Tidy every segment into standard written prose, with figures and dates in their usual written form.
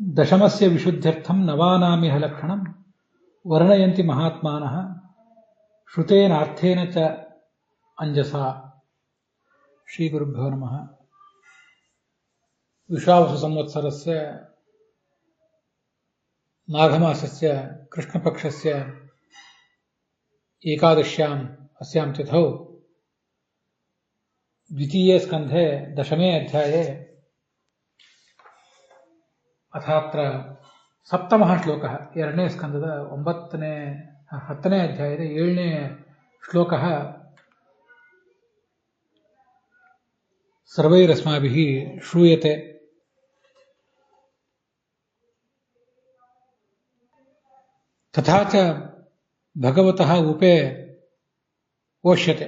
ದಶಮಸ್ಯ ವಿಶುದ್ಧ್ಯರ್ಥಂ ನವಾನಾಮಿಹ ಲಕ್ಷಣಂ ವರ್ಣಯಂತಿ ಮಹಾತ್ಮಾನಃ ಶ್ರುತೇನಾರ್ಥೇನ ಚ ಅಂಜಸ. ಶ್ರೀ ಗುರುಭ್ಯೋ ನಮಃ. ವಿಶ್ವಾವಸು ಸಂವತ್ಸರಸ್ಯ ಮಾಘಮಾಸಸ್ಯ ಕೃಷ್ಣಪಕ್ಷಸ್ಯ ಏಕಾದಶ್ಯಾಂ अस्यां तिथौ द्वितीये स्कन्धे दशमे अध्याये अथात्र सप्तमः श्लोकः ಎರಡನೇ ಸ್ಕಂದದ 10ನೇ ಅಧ್ಯಾಯದ 7ನೇ ಶ್ಲೋಕः ಸರ್ವೈರಸ್ಮಾಭಿः ಶ್ರೂಯತೆ. तथा च भगवतः उपे ओष्यते.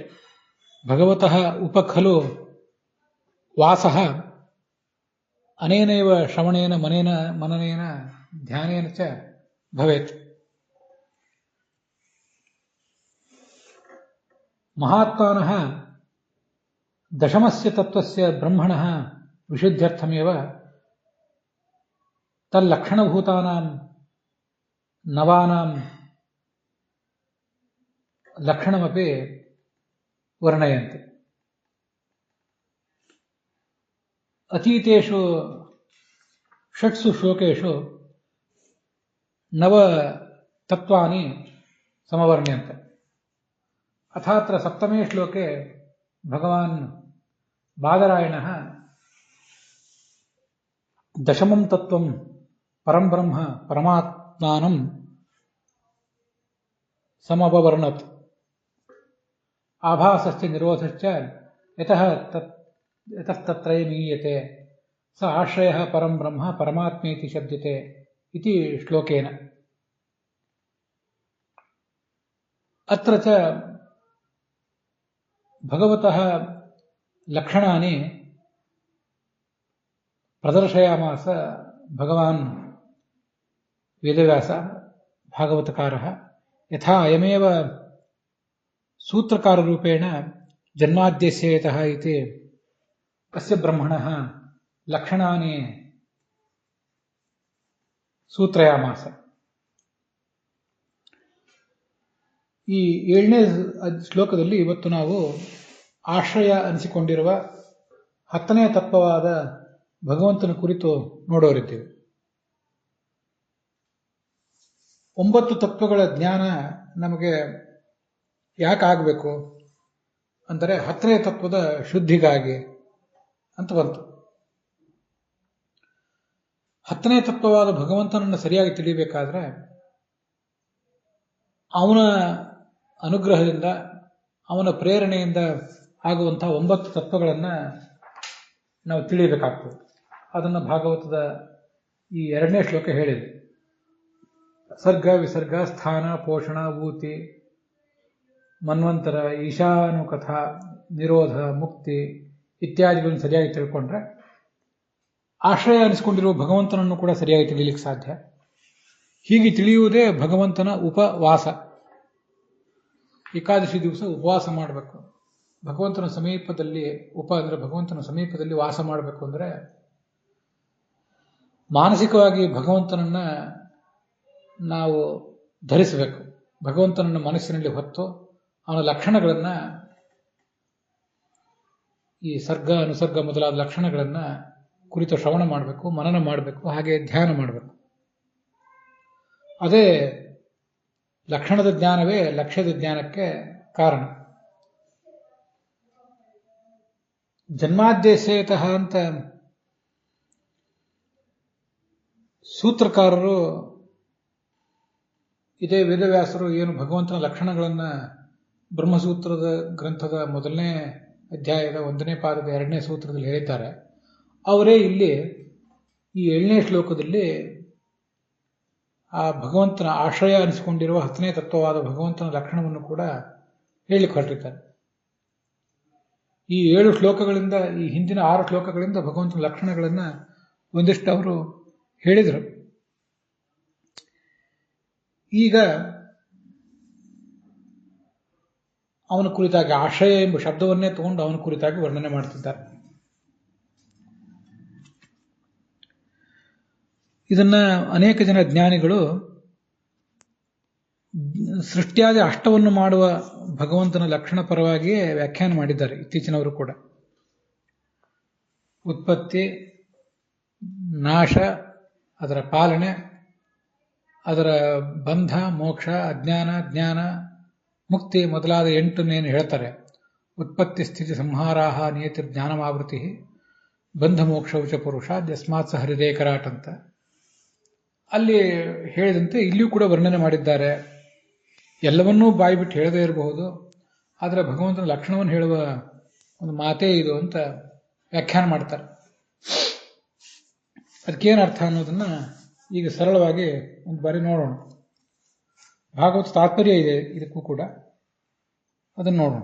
भगवतः उप खलु वासः अनेनैव श्रवणेन मननेन ध्यानेन च भवेत्. महात्मानः दशमस्य तत्त्वस्य ब्रह्मणः विशुद्ध्यर्थमेव तल्लक्षणभूतानां नवानां लक्षणमपि वर्णयन्ति. अतीतेषु 6 श्लोकेषु 9 तत्त्वानि समवर्ण्यन्ते. अथात्र 7मे श्लोके भगवान् बादरायणः दशमं तत्त्वं परं ब्रह्म परमात्मानं समवर्णत्. आभासश्च निरोधश्च यतस्तत्रयमीयते स आश्रयः परं ब्रह्म परमात्मेति शब्दते इति श्लोकेन. अत्र च भगवतः लक्षणानि प्रदर्शयामास भगवान् वेदव्यास भागवतकारः. यथा अयमेव सूत्रकाररूपेण जन्माद्यस्य यतः इति अस्य ब्रह्मणः लक्षणानि सूत्रयामास. ಈ 7ನೇ ಶ್ಲೋಕದಲ್ಲಿ ಇವತ್ತು ನಾವು ಆಶ್ರಯ ಅನಿಸಿಕೊಂಡಿರುವ 10ನೇ ತತ್ವವಾದ ಭಗವಂತನ ಕುರಿತು ನೋಡೋರಿದ್ದೇವೆ. 9 ತತ್ವಗಳ ಜ್ಞಾನ ನಮಗೆ ಯಾಕಾಗಬೇಕು ಅಂದರೆ 10ನೇ ತತ್ವದ ಶುದ್ಧಿಗಾಗಿ ಅಂತ ಬಂತು. 10ನೇ ತತ್ವವಾದ ಭಗವಂತನನ್ನು ಸರಿಯಾಗಿ ತಿಳಿಯಬೇಕಾದ್ರೆ ಅವನ ಅನುಗ್ರಹದಿಂದ ಅವನ ಪ್ರೇರಣೆಯಿಂದ ಆಗುವಂತಹ 9 ತತ್ವಗಳನ್ನು ನಾವು ತಿಳಿಯಬೇಕಾಗ್ತದೆ. ಅದನ್ನು ಭಾಗವತದ ಈ 2ನೇ ಶ್ಲೋಕ ಹೇಳಿದೆ. ಸರ್ಗ ವಿಸರ್ಗ ಸ್ಥಾನ ಪೋಷಣ ಊತಿ ಮನ್ವಂತರ ಈಶಾನುಕಥ ನಿರೋಧ ಮುಕ್ತಿ ಇತ್ಯಾದಿಗಳನ್ನು ಸರಿಯಾಗಿ ತಿಳ್ಕೊಂಡ್ರೆ ಆಶ್ರಯ ಅನಿಸಿಕೊಂಡಿರುವ ಭಗವಂತನನ್ನು ಕೂಡ ಸರಿಯಾಗಿ ತಿಳಿಯಲಿಕ್ಕೆ ಸಾಧ್ಯ. ಹೀಗೆ ತಿಳಿಯುವುದೇ ಭಗವಂತನ ಉಪವಾಸ. ಏಕಾದಶಿ ದಿವಸ ಉಪವಾಸ ಮಾಡಬೇಕು. ಭಗವಂತನ ಸಮೀಪದಲ್ಲಿ ಅಂದರೆ ಭಗವಂತನ ಸಮೀಪದಲ್ಲಿ ವಾಸ ಮಾಡಬೇಕು ಅಂದರೆ ಮಾನಸಿಕವಾಗಿ ಭಗವಂತನನ್ನ ನಾವು ಧರಿಸಬೇಕು. ಭಗವಂತನನ್ನು ಮನಸ್ಸಿನಲ್ಲಿ ಹೊತ್ತು ಅವನ ಲಕ್ಷಣಗಳನ್ನು, ಈ ಸರ್ಗ ಅನುಸರ್ಗ ಮೊದಲಾದ ಲಕ್ಷಣಗಳನ್ನು ಕುರಿತು ಶ್ರವಣ ಮಾಡಬೇಕು, ಮನನ ಮಾಡಬೇಕು, ಹಾಗೆ ಧ್ಯಾನ ಮಾಡಬೇಕು. ಅದೇ ಲಕ್ಷಣದ ಜ್ಞಾನವೇ ಲಕ್ಷ್ಯದ ಜ್ಞಾನಕ್ಕೆ ಕಾರಣ. ಜನ್ಮಾದ್ಯಸೇತಃ ಅಂತ ಸೂತ್ರಕಾರರು, ಇದೇ ವೇದವ್ಯಾಸರು ಏನು ಭಗವಂತನ ಲಕ್ಷಣಗಳನ್ನು ಬ್ರಹ್ಮಸೂತ್ರದ ಗ್ರಂಥದ 1ನೇ ಅಧ್ಯಾಯದ 1ನೇ ಪಾದದ 2ನೇ ಸೂತ್ರದಲ್ಲಿ ಹೇಳಿದ್ದಾರೆ. ಅವರೇ ಇಲ್ಲಿ ಈ 7ನೇ ಶ್ಲೋಕದಲ್ಲಿ ಆ ಭಗವಂತನ ಆಶ್ರಯ ಅನಿಸಿಕೊಂಡಿರುವ 10ನೇ ತತ್ವವಾದ ಭಗವಂತನ ಲಕ್ಷಣವನ್ನು ಕೂಡ ಹೇಳಿಕ್ಕೆ ಹೊರಟಿದ್ದಾರೆ. ಈ 7 ಶ್ಲೋಕಗಳಿಂದ, ಈ ಹಿಂದಿನ 6 ಶ್ಲೋಕಗಳಿಂದ ಭಗವಂತನ ಲಕ್ಷಣಗಳನ್ನು ಒಂದಿಷ್ಟು ಅವರು ಹೇಳಿದರು. ಈಗ ಅವನ ಕುರಿತಾಗಿ ಆಶ್ರಯ ಎಂಬ ಶಬ್ದವನ್ನೇ ತಗೊಂಡು ಅವನ ಕುರಿತಾಗಿ ವರ್ಣನೆ ಮಾಡ್ತಿದ್ದಾರೆ. ಇದನ್ನ ಅನೇಕ ಜನ ಜ್ಞಾನಿಗಳು ಸೃಷ್ಟಿಯಾದ ಅಷ್ಟವನ್ನು ಮಾಡುವ ಭಗವಂತನ ಲಕ್ಷಣ ಪರವಾಗಿಯೇ ವ್ಯಾಖ್ಯಾನ ಮಾಡಿದ್ದಾರೆ. ಇತ್ತೀಚಿನವರು ಕೂಡ ಉತ್ಪತ್ತಿ, ನಾಶ, ಅದರ ಪಾಲನೆ, ಅದರ ಬಂಧ, ಮೋಕ್ಷ, ಅಜ್ಞಾನ, ಜ್ಞಾನ, ಮುಕ್ತಿ ಮೊದಲಾದ 8ನೇನು ಹೇಳ್ತಾರೆ. ಉತ್ಪತ್ತಿ ಸ್ಥಿತಿ ಸಂಹಾರಾಹ ನಿಯತಿ ಜ್ಞಾನಮಾವೃತಿ ಬಂಧ ಮೋಕ್ಷೌಚ ಪುರುಷ ಯಸ್ಮಾತ್ ಸ ಹರಿರೇಕರಾಟ್ ಅಂತ ಅಲ್ಲಿ ಹೇಳಿದಂತೆ ಇಲ್ಲಿಯೂ ಕೂಡ ವರ್ಣನೆ ಮಾಡಿದ್ದಾರೆ. ಎಲ್ಲವನ್ನೂ ಬಾಯಿ ಬಿಟ್ಟು ಹೇಳದೇ ಇರಬಹುದು, ಆದರೆ ಭಗವಂತನ ಲಕ್ಷಣವನ್ನು ಹೇಳುವ ಒಂದು ಮಾತೇ ಇದು ಅಂತ ವ್ಯಾಖ್ಯಾನ ಮಾಡ್ತಾರೆ. ಅದಕ್ಕೇನು ಅರ್ಥ ಅನ್ನೋದನ್ನ ಈಗ ಸರಳವಾಗಿ ಒಂದು ಬಾರಿ ನೋಡೋಣ. ಭಾಗವತ ತಾತ್ಪರ್ಯ ಇದೆ ಇದಕ್ಕೂ ಕೂಡ, ಅದನ್ನು ನೋಡೋಣ.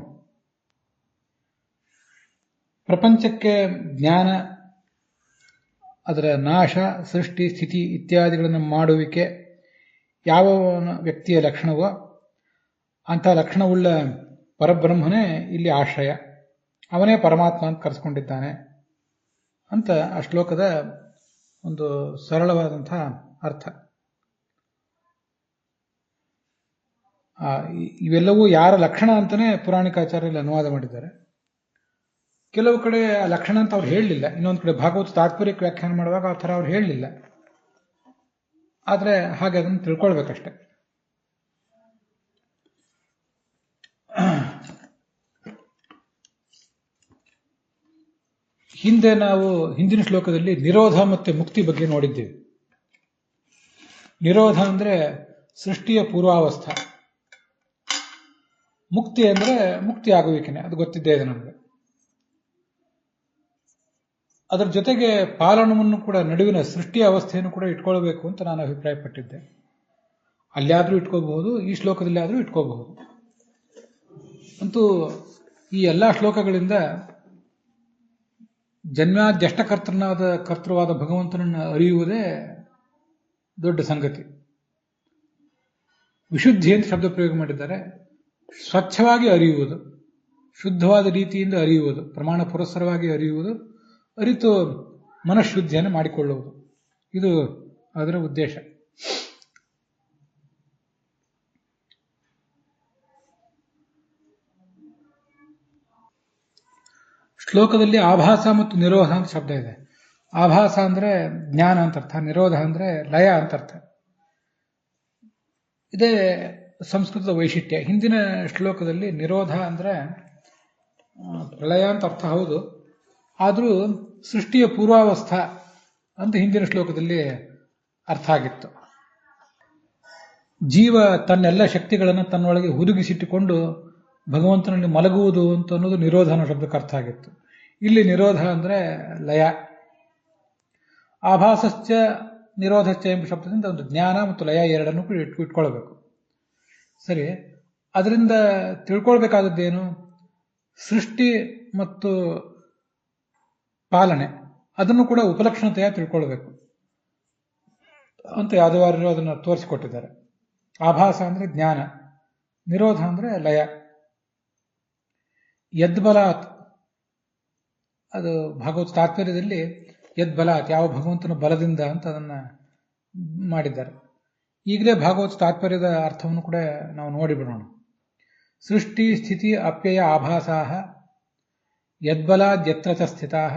ಪ್ರಪಂಚಕ್ಕೆ ಜ್ಞಾನ, ಅದರ ನಾಶ, ಸೃಷ್ಟಿ, ಸ್ಥಿತಿ ಇತ್ಯಾದಿಗಳನ್ನು ಮಾಡುವಿಕೆ ಯಾವ ವ್ಯಕ್ತಿಯ ಲಕ್ಷಣವೋ ಅಂಥ ಲಕ್ಷಣವುಳ್ಳ ಪರಬ್ರಹ್ಮನೇ ಇಲ್ಲಿ ಆಶ್ರಯ, ಅವನೇ ಪರಮಾತ್ಮ ಅಂತ ಕರೆಸ್ಕೊಂಡಿದ್ದಾನೆ ಅಂತ ಆ ಶ್ಲೋಕದ ಒಂದು ಸರಳವಾದಂಥ ಅರ್ಥ. ಇವೆಲ್ಲವೂ ಯಾರ ಲಕ್ಷಣ ಅಂತಾನೆ ಪುರಾಣಿಕಾಚಾರ್ಯರಲ್ಲಿ ಅನುವಾದ ಮಾಡಿದ್ದಾರೆ. ಕೆಲವು ಕಡೆ ಆ ಲಕ್ಷಣ ಅಂತ ಅವ್ರು ಹೇಳಲಿಲ್ಲ, ಇನ್ನೊಂದು ಕಡೆ ಭಾಗವತ ತಾತ್ಪರ್ಯಕ್ಕೆ ವ್ಯಾಖ್ಯಾನ ಮಾಡುವಾಗ ಆ ಥರ ಅವ್ರು ಹೇಳಲಿಲ್ಲ. ಆದರೆ ಹಾಗೆ ಅದನ್ನು ತಿಳ್ಕೊಳ್ಬೇಕಷ್ಟೆ. ಹಿಂದೆ ನಾವು ಹಿಂದಿನ ಶ್ಲೋಕದಲ್ಲಿ ನಿರೋಧ ಮತ್ತು ಮುಕ್ತಿ ಬಗ್ಗೆ ನೋಡಿದ್ದೇವೆ. ನಿರೋಧ ಅಂದ್ರೆ ಸೃಷ್ಟಿಯ ಪೂರ್ವಾವಸ್ಥಾ, ಮುಕ್ತಿ ಅಂದ್ರೆ ಮುಕ್ತಿ ಆಗುವಿಕೆನೆ, ಅದು ಗೊತ್ತಿದ್ದೇ ಇದೆ ನಮಗೆ. ಅದರ ಜೊತೆಗೆ ಪಾಲನವನ್ನು ಕೂಡ, ನಡುವಿನ ಸೃಷ್ಟಿಯ ಅವಸ್ಥೆಯನ್ನು ಕೂಡ ಇಟ್ಕೊಳ್ಬೇಕು ಅಂತ ನಾನು ಅಭಿಪ್ರಾಯಪಟ್ಟಿದ್ದೆ. ಅಲ್ಲಾದ್ರೂ ಇಟ್ಕೋಬಹುದು, ಈ ಶ್ಲೋಕದಲ್ಲಿ ಆದರೂ ಇಟ್ಕೋಬಹುದು. ಅಂತೂ ಈ ಎಲ್ಲ ಶ್ಲೋಕಗಳಿಂದ ಕರ್ತೃವಾದ ಭಗವಂತನನ್ನು ಅರಿಯುವುದೇ ದೊಡ್ಡ ಸಂಗತಿ. ವಿಶುದ್ಧಿ ಅಂತ ಶಬ್ದ ಪ್ರಯೋಗ ಮಾಡಿದ್ದಾರೆ. ಸ್ವಚ್ಛವಾಗಿ ಅರಿಯುವುದು, ಶುದ್ಧವಾದ ರೀತಿಯಿಂದ ಅರಿಯುವುದು, ಪ್ರಮಾಣ ಪುರಸ್ಸರವಾಗಿ ಅರಿಯುವುದು, ಅರಿತು ಮನಃಶುದ್ಧಿಯನ್ನು ಮಾಡಿಕೊಳ್ಳುವುದು, ಇದು ಅದರ ಉದ್ದೇಶ. ಶ್ಲೋಕದಲ್ಲಿ ಆಭಾಸ ಮತ್ತು ನಿರೋಧ ಅಂತ ಶಬ್ದ ಇದೆ. ಆಭಾಸ ಅಂದ್ರೆ ಜ್ಞಾನ ಅಂತ ಅರ್ಥ, ನಿರೋಧ ಅಂದ್ರೆ ಲಯ ಅಂತ ಅರ್ಥ. ಇದೇ ಸಂಸ್ಕೃತದ ವೈಶಿಷ್ಟ್ಯ. ಹಿಂದಿನ ಶ್ಲೋಕದಲ್ಲಿ ನಿರೋಧ ಅಂದ್ರೆ ಪ್ರಳಯ ಅಂತ ಅರ್ಥ ಹೌದು, ಆದರೂ ಸೃಷ್ಟಿಯ ಪೂರ್ವಾವಸ್ಥಾ ಅಂತ ಹಿಂದಿನ ಶ್ಲೋಕದಲ್ಲಿ ಅರ್ಥ ಆಗಿತ್ತು. ಜೀವ ತನ್ನೆಲ್ಲ ಶಕ್ತಿಗಳನ್ನು ತನ್ನೊಳಗೆ ಹುದುಗಿಸಿಟ್ಟುಕೊಂಡು ಭಗವಂತನಲ್ಲಿ ಮಲಗುವುದು ಅಂತ ಅನ್ನೋದು ನಿರೋಧ ಅನ್ನೋ ಶಬ್ದಕ್ಕೆ ಅರ್ಥ ಆಗಿತ್ತು. ಇಲ್ಲಿ ನಿರೋಧ ಅಂದ್ರೆ ಲಯ. ಆಭಾಸಶ್ಚ ನಿರೋಧಶ್ಚ ಎಂಬ ಶಬ್ದದಿಂದ ಒಂದು ಜ್ಞಾನ ಮತ್ತು ಲಯ ಎರಡನ್ನೂ ಕೂಡ ಇಟ್ಕೊಳ್ಬೇಕು. ಸರಿ, ಅದರಿಂದ ತಿಳ್ಕೊಳ್ಬೇಕಾದದ್ದೇನು? ಸೃಷ್ಟಿ ಮತ್ತು ಪಾಲನೆ ಅದನ್ನು ಕೂಡ ಉಪಲಕ್ಷಣತೆಯ ತಿಳ್ಕೊಳ್ಬೇಕು ಅಂತ ಯಾದವಾರರು ಅದನ್ನು ತೋರಿಸಿಕೊಟ್ಟಿದ್ದಾರೆ. ಆಭಾಸ ಅಂದ್ರೆ ಜ್ಞಾನ, ನಿರೋಧ ಅಂದ್ರೆ ಲಯ. ಯದ್ಬಲಾತ್, ಅದು ಭಾಗವತ ತಾತ್ಪರ್ಯದಲ್ಲಿ ಯದ್ಬಲಾತ್, ಯಾವ ಭಗವಂತನ ಬಲದಿಂದ ಅಂತ ಅದನ್ನ ಮಾಡಿದ್ದಾರೆ. ಈಗಲೇ ಭಾಗವತ ತಾತ್ಪರ್ಯದ ಅರ್ಥವನ್ನು ಕೂಡ ನಾವು ನೋಡಿಬಿಡೋಣ. ಸೃಷ್ಟಿ ಸ್ಥಿತಿ ಅಪ್ಯಯ ಆಭಾಸಾಹ ಯದ್ಬಲಾದ್ಯತ್ರ ಚ ಸ್ಥಿತಾಃ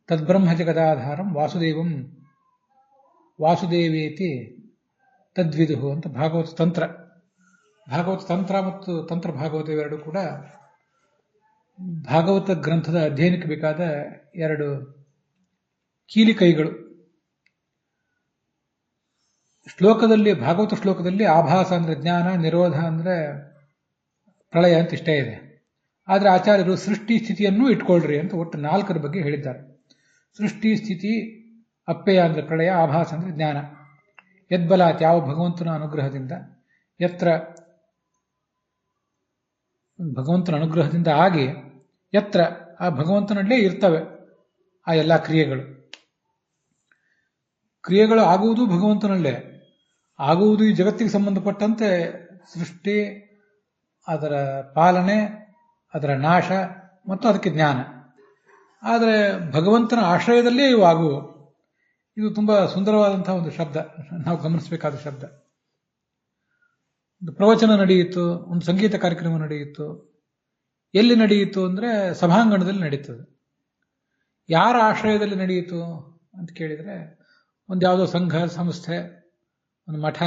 ತದ್ಬ್ರಹ್ಮ ಜಗದಾಧಾರಂ ವಾಸುದೇವಂ ವಾಸುದೇವೇತಿ ತದ್ವಿದುಹು ಅಂತ ಭಾಗವತ ತಂತ್ರ. ಭಾಗವತ ತಂತ್ರ ಮತ್ತು ತಂತ್ರ ಭಾಗವತ ಇವೆರಡು ಕೂಡ ಭಾಗವತ ಗ್ರಂಥದ ಅಧ್ಯಯನಕ್ಕೆ ಬೇಕಾದ ಎರಡು ಕೀಲಿ ಕೈಗಳು. ಶ್ಲೋಕದಲ್ಲಿ, ಭಾಗವತ ಶ್ಲೋಕದಲ್ಲಿ ಆಭಾಸ ಅಂದ್ರೆ ಜ್ಞಾನ, ನಿರೋಧ ಅಂದ್ರೆ ಪ್ರಳಯ ಅಂತ ಇಷ್ಟೇ ಇದೆ. ಆದರೆ ಆಚಾರ್ಯರು ಸೃಷ್ಟಿ ಸ್ಥಿತಿಯನ್ನೂ ಇಟ್ಕೊಳ್ರಿ ಅಂತ ಒಟ್ಟು 4 ಬಗ್ಗೆ ಹೇಳಿದ್ದಾರೆ. ಸೃಷ್ಟಿ ಸ್ಥಿತಿ ಅಪ್ಪೆಯ ಅಂದ್ರೆ ಪ್ರಳಯ, ಆಭಾಸ ಅಂದ್ರೆ ಜ್ಞಾನ. ಯದ್ಬಲಾತ್, ಯಾವ ಭಗವಂತನ ಅನುಗ್ರಹದಿಂದ, ಯತ್ರ ಭಗವಂತನ ಅನುಗ್ರಹದಿಂದ ಆಗಿ, ಯತ್ರ ಆ ಭಗವಂತನಲ್ಲೇ ಇರ್ತವೆ ಆ ಎಲ್ಲ ಕ್ರಿಯೆಗಳು. ಕ್ರಿಯೆಗಳು ಆಗುವುದು ಭಗವಂತನಲ್ಲೇ, ಆಗುವುದು ಈ ಜಗತ್ತಿಗೆ ಸಂಬಂಧಪಟ್ಟಂತೆ ಸೃಷ್ಟಿ, ಅದರ ಪಾಲನೆ, ಅದರ ನಾಶ ಮತ್ತು ಅದಕ್ಕೆ ಜ್ಞಾನ. ಆದರೆ ಭಗವಂತನ ಆಶ್ರಯದಲ್ಲೇ ಇವು ಆಗುವು. ಇದು ತುಂಬಾ ಸುಂದರವಾದಂತಹ ಒಂದು ಶಬ್ದ, ನಾವು ಗಮನಿಸಬೇಕಾದ ಶಬ್ದ. ಒಂದು ಪ್ರವಚನ ನಡೆಯಿತು, ಒಂದು ಸಂಗೀತ ಕಾರ್ಯಕ್ರಮ ನಡೆಯಿತು. ಎಲ್ಲಿ ನಡೆಯಿತು ಅಂದ್ರೆ ಸಭಾಂಗಣದಲ್ಲಿ ನಡೀತದೆ. ಯಾರ ಆಶ್ರಯದಲ್ಲಿ ನಡೆಯಿತು ಅಂತ ಕೇಳಿದ್ರೆ ಒಂದು ಯಾವುದೋ ಸಂಘ ಸಂಸ್ಥೆ, ಒಂದು ಮಠ,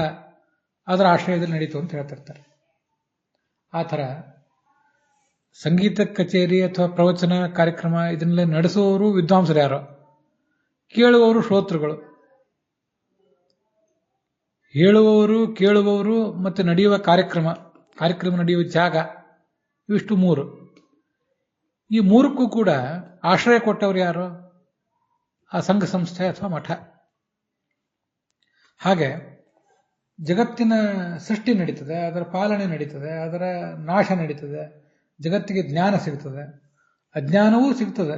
ಅದರ ಆಶ್ರಯದಲ್ಲಿ ನಡೀತು ಅಂತ ಹೇಳ್ತಿರ್ತಾರೆ. ಆ ಥರ ಸಂಗೀತ ಕಚೇರಿ ಅಥವಾ ಪ್ರವಚನ ಕಾರ್ಯಕ್ರಮ ಇದನ್ನೆಲ್ಲ ನಡೆಸುವವರು ವಿದ್ವಾಂಸರು ಯಾರೋ, ಕೇಳುವವರು ಶ್ರೋತೃಗಳು. ಹೇಳುವವರು, ಕೇಳುವವರು ಮತ್ತೆ ನಡೆಯುವ ಕಾರ್ಯಕ್ರಮ ನಡೆಯುವ ಜಾಗ, ಇವಿಷ್ಟು ಮೂರು. ಈ ಮೂರಕ್ಕೂ ಕೂಡ ಆಶ್ರಯ ಕೊಟ್ಟವರು ಯಾರು? ಆ ಸಂಘ ಸಂಸ್ಥೆ ಅಥವಾ ಮಠ. ಹಾಗೆ ಜಗತ್ತಿನ ಸೃಷ್ಟಿ ನಡೀತದೆ, ಅದರ ಪಾಲನೆ ನಡೀತದೆ, ಅದರ ನಾಶ ನಡೀತದೆ, ಜಗತ್ತಿಗೆ ಜ್ಞಾನ ಸಿಗ್ತದೆ, ಅಜ್ಞಾನವೂ ಸಿಗ್ತದೆ,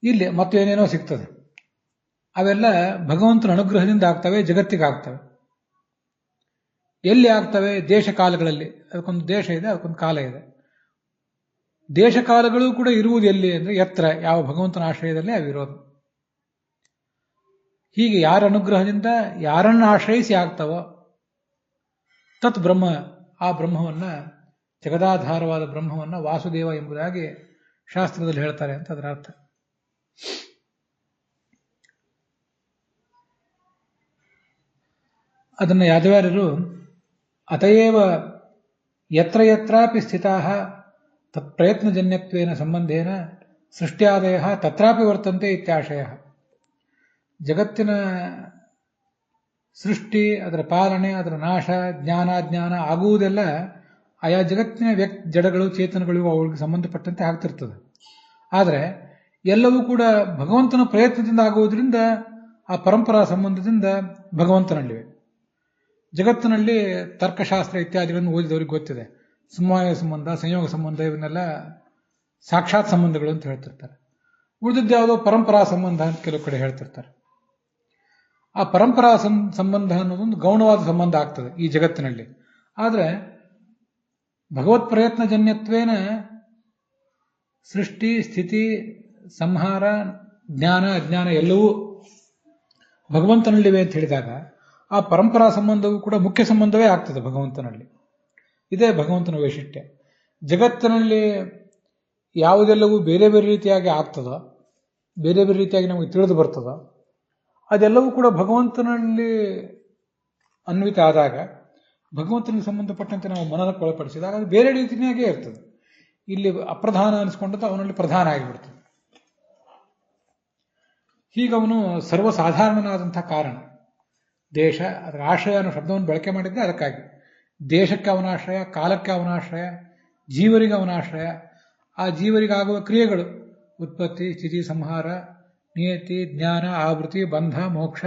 ಇಲ್ಲಿ ಮತ್ತೇನೇನೋ ಸಿಗ್ತದೆ. ಅವೆಲ್ಲ ಭಗವಂತನ ಅನುಗ್ರಹದಿಂದ ಆಗ್ತವೆ, ಜಗತ್ತಿಗೆ ಆಗ್ತವೆ. ಎಲ್ಲಿ ಆಗ್ತವೆ? ದೇಶ ಕಾಲಗಳಲ್ಲಿ. ಅದಕ್ಕೊಂದು ದೇಶ ಇದೆ, ಅದಕ್ಕೊಂದು ಕಾಲ ಇದೆ. ದೇಶ ಕಾಲಗಳು ಕೂಡ ಇರುವುದು ಎಲ್ಲಿ ಅಂದ್ರೆ ಎತ್ತರ, ಯಾವ ಭಗವಂತನ ಆಶ್ರಯದಲ್ಲೇ ಅವಿರೋದು. ಹೀಗೆ ಯಾರ ಅನುಗ್ರಹದಿಂದ ಯಾರನ್ನ ಆಶ್ರಯಿಸಿ ಆಗ್ತಾವೋ ತತ್ ಬ್ರಹ್ಮ, ಆ ಬ್ರಹ್ಮವನ್ನ, ಜಗದಾಧಾರವಾದ ಬ್ರಹ್ಮವನ್ನ ವಾಸುದೇವ ಎಂಬುದಾಗಿ ಶಾಸ್ತ್ರದಲ್ಲಿ ಹೇಳ್ತಾರೆ ಅಂತ ಅದರ ಅರ್ಥ. ಅದನ್ನು ಯಾದವಾರ್ಯರು ಅತಯೇವ ಯತ್ರ ಯತ್ರಾಪಿ ಸ್ಥಿತಾಃ ತತ್ಪ್ರಯತ್ನಜನ್ಯತ್ವೇನ ಸಂಬಂಧೇನ ಸೃಷ್ಟ್ಯಾದಯ ತತ್ರಾಪಿ ವರ್ತಂತೆ ಇತ್ಯಾಶಯ. ಜಗತ್ತಿನ ಸೃಷ್ಟಿ, ಅದರ ಪಾಲನೆ, ಅದರ ನಾಶ, ಜ್ಞಾನಾಜ್ಞಾನ ಆಗುವುದೆಲ್ಲ ಆಯಾ ಜಗತ್ತಿನ ಜಡಗಳು, ಚೇತನಗಳು ಅವುಗಳಿಗೆ ಸಂಬಂಧಪಟ್ಟಂತೆ ಆಗ್ತಿರ್ತದೆ. ಆದರೆ ಎಲ್ಲವೂ ಕೂಡ ಭಗವಂತನ ಪ್ರಯತ್ನದಿಂದ ಆಗುವುದರಿಂದ ಆ ಪರಂಪರಾ ಸಂಬಂಧದಿಂದ ಭಗವಂತನಲ್ಲಿವೆ. ಜಗತ್ತಿನಲ್ಲಿ ತರ್ಕಶಾಸ್ತ್ರ ಇತ್ಯಾದಿಗಳನ್ನು ಓದಿದವರಿಗೆ ಗೊತ್ತಿದೆ. ಸಮವಾಯ ಸಂಬಂಧ, ಸಂಯೋಗ ಸಂಬಂಧ, ಇವನ್ನೆಲ್ಲ ಸಾಕ್ಷಾತ್ ಸಂಬಂಧಗಳು ಅಂತ ಹೇಳ್ತಿರ್ತಾರೆ. ಉಳಿದಿದ್ದು ಯಾವುದೋ ಪರಂಪರಾ ಸಂಬಂಧ ಅಂತ ಕೆಲವು ಕಡೆ ಹೇಳ್ತಿರ್ತಾರೆ. ಆ ಪರಂಪರಾ ಸಂಬಂಧ ಅನ್ನೋದೊಂದು ಗೌಣವಾದ ಸಂಬಂಧ ಆಗ್ತದೆ ಈ ಜಗತ್ತಿನಲ್ಲಿ. ಆದರೆ ಭಗವತ್ ಪ್ರಯತ್ನ ಜನ್ಯತ್ವೇನ ಸೃಷ್ಟಿ, ಸ್ಥಿತಿ, ಸಂಹಾರ, ಜ್ಞಾನ, ಅಜ್ಞಾನ ಎಲ್ಲವೂ ಭಗವಂತನಲ್ಲಿವೆ ಅಂತ ಹೇಳಿದಾಗ ಆ ಪರಂಪರಾ ಸಂಬಂಧವೂ ಕೂಡ ಮುಖ್ಯ ಸಂಬಂಧವೇ ಆಗ್ತದೆ ಭಗವಂತನಲ್ಲಿ. ಇದೇ ಭಗವಂತನ ವೈಶಿಷ್ಟ್ಯ. ಜಗತ್ತಿನಲ್ಲಿ ಯಾವುದೆಲ್ಲವೂ ಬೇರೆ ಬೇರೆ ರೀತಿಯಾಗಿ ಆಗ್ತದೋ, ಬೇರೆ ಬೇರೆ ರೀತಿಯಾಗಿ ನಮಗೆ ತಿಳಿದು ಬರ್ತದೋ, ಅದೆಲ್ಲವೂ ಕೂಡ ಭಗವಂತನಲ್ಲಿ ಅನ್ವಿತ ಆದಾಗ, ಭಗವಂತನಿಗೆ ಸಂಬಂಧಪಟ್ಟಂತೆ ನಾವು ಮನನಕ್ಕೆ ಒಳಪಡಿಸಿದಾಗ ಅದು ಬೇರೆ ರೀತಿಯಾಗೇ ಇರ್ತದೆ. ಇಲ್ಲಿ ಅಪ್ರಧಾನ ಅನಿಸ್ಕೊಂಡದ್ದು ಅವನಲ್ಲಿ ಪ್ರಧಾನ ಆಗಿಬಿಡ್ತದೆ. ಹೀಗವನು ಸರ್ವಸಾಧಾರಣನಾದಂಥ ಕಾರಣ. ದೇಶ, ಅದರ ಆಶ್ರಯ ಅನ್ನೋ ಶಬ್ದವನ್ನು ಬಳಕೆ ಮಾಡಿದ್ದೆ ಅದಕ್ಕಾಗಿ. ದೇಶಕ್ಕೆ ಅವನಾಶ್ರಯ, ಕಾಲಕ್ಕೆ ಅವನಾಶ್ರಯ, ಜೀವರಿಗೆ ಅವನಾಶ್ರಯ. ಆ ಜೀವರಿಗಾಗುವ ಕ್ರಿಯೆಗಳು ಉತ್ಪತ್ತಿ, ಸ್ಥಿತಿ, ಸಂಹಾರ, ನಿಯತಿ, ಜ್ಞಾನ, ಆವೃತ್ತಿ, ಬಂಧ, ಮೋಕ್ಷ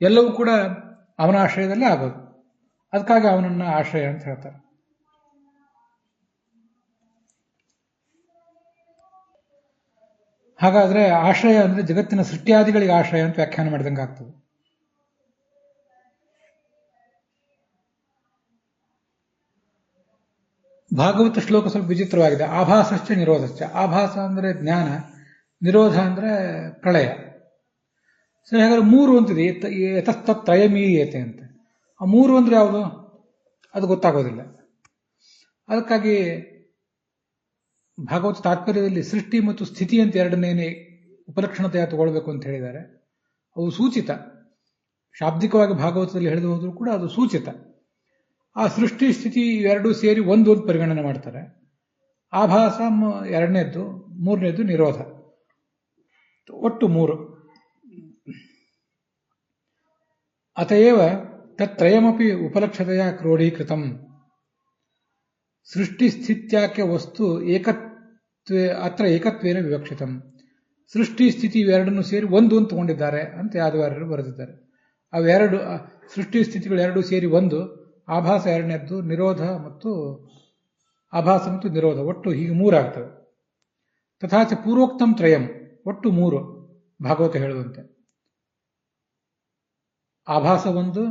ಎಲ್ಲವೂ ಕೂಡ ಅವನ ಆಶ್ರಯದಲ್ಲೇ ಆಗೋದು. ಅದಕ್ಕಾಗಿ ಅವನನ್ನ ಆಶ್ರಯ ಅಂತ ಹೇಳ್ತಾರೆ. ಹಾಗಾದ್ರೆ ಆಶ್ರಯ ಅಂದ್ರೆ ಜಗತ್ತಿನ ಸೃಷ್ಟಿಯಾದಿಗಳಿಗೆ ಆಶ್ರಯ ಅಂತ ವ್ಯಾಖ್ಯಾನ ಮಾಡಿದಂಗೆ ಆಗ್ತದೆ. ಭಾಗವತ ಶ್ಲೋಕ ಸ್ವಲ್ಪ ವಿಚಿತ್ರವಾಗಿದೆ. ಆಭಾಸಶ್ಚ ನಿರೋಧಶ್ಚ. ಆಭಾಸ ಅಂದ್ರೆ ಜ್ಞಾನ, ನಿರೋಧ ಅಂದ್ರೆ ಪ್ರಳಯ. ಸರಿ, ಹಾಗಾದ್ರೆ ಮೂರು ಅಂತಿದೆ, ಯತಸ್ತತ್ರಯಮೀಯತೆ ಅಂತ. ಆ ಮೂರು ಅಂದ್ರೆ ಯಾವುದು? ಅದು ಗೊತ್ತಾಗೋದಿಲ್ಲ. ಅದಕ್ಕಾಗಿ ಭಾಗವತ ತಾತ್ಪರ್ಯದಲ್ಲಿ ಸೃಷ್ಟಿ ಮತ್ತು ಸ್ಥಿತಿ ಅಂತ ಎರಡನ್ನೇನೆ ಉಪಲಕ್ಷಣತೆಯ ತಗೊಳ್ಬೇಕು ಅಂತ ಹೇಳಿದ್ದಾರೆ. ಅವು ಸೂಚಿತ. ಶಾಬ್ದಿಕವಾಗಿ ಭಾಗವತದಲ್ಲಿ ಹೇಳಿದ ಹೋದ್ರು ಕೂಡ ಅದು ಸೂಚಿತ. ಆ ಸೃಷ್ಟಿ ಸ್ಥಿತಿ ಎರಡೂ ಸೇರಿ ಒಂದು ಪರಿಗಣನೆ ಮಾಡ್ತಾರೆ. ಆಭಾಸ ಎರಡನೇದ್ದು, ಮೂರನೇದ್ದು ನಿರೋಧ. ಒಟ್ಟು ಮೂರು. ಅತಯೇವ ತತ್ರಯಮಪಿ ಉಪಲಕ್ಷತೆಯ ಕ್ರೋಢೀಕೃತಂ. ಸೃಷ್ಟಿ ಸ್ಥಿತ್ಯಾಖ್ಯ ವಸ್ತು ಅತ್ರ ಏಕತ್ವೇನ ವಿವಕ್ಷಿತಂ. ಸೃಷ್ಟಿ ಸ್ಥಿತಿ ಇವೆರಡನ್ನು ಸೇರಿ ಒಂದು ಅಂತ ತಗೊಂಡಿದ್ದಾರೆ ಅಂತ ಯಾದವಾರ್ಯರು ಬರೆದಿದ್ದಾರೆ. ಅವೆರಡು ಸೃಷ್ಟಿ ಸ್ಥಿತಿಗಳು ಎರಡೂ ಸೇರಿ ಒಂದು. ಆಭಾಸ ಎರಡನೇದ್ದು, ನಿರೋಧ ಮತ್ತು ಆಭಾಸ ಮತ್ತು ನಿರೋಧ ಒಟ್ಟು ಹೀಗೆ ಮೂರಾಗ್ತವೆ. ತಥಾಚ ಪೂರ್ವೋಕ್ತಂ ತ್ರಯಂ, ಒಟ್ಟು ಮೂರು ಭಾಗವತ ಹೇಳುವಂತೆ. ಆಭಾಸ ಒಂದು,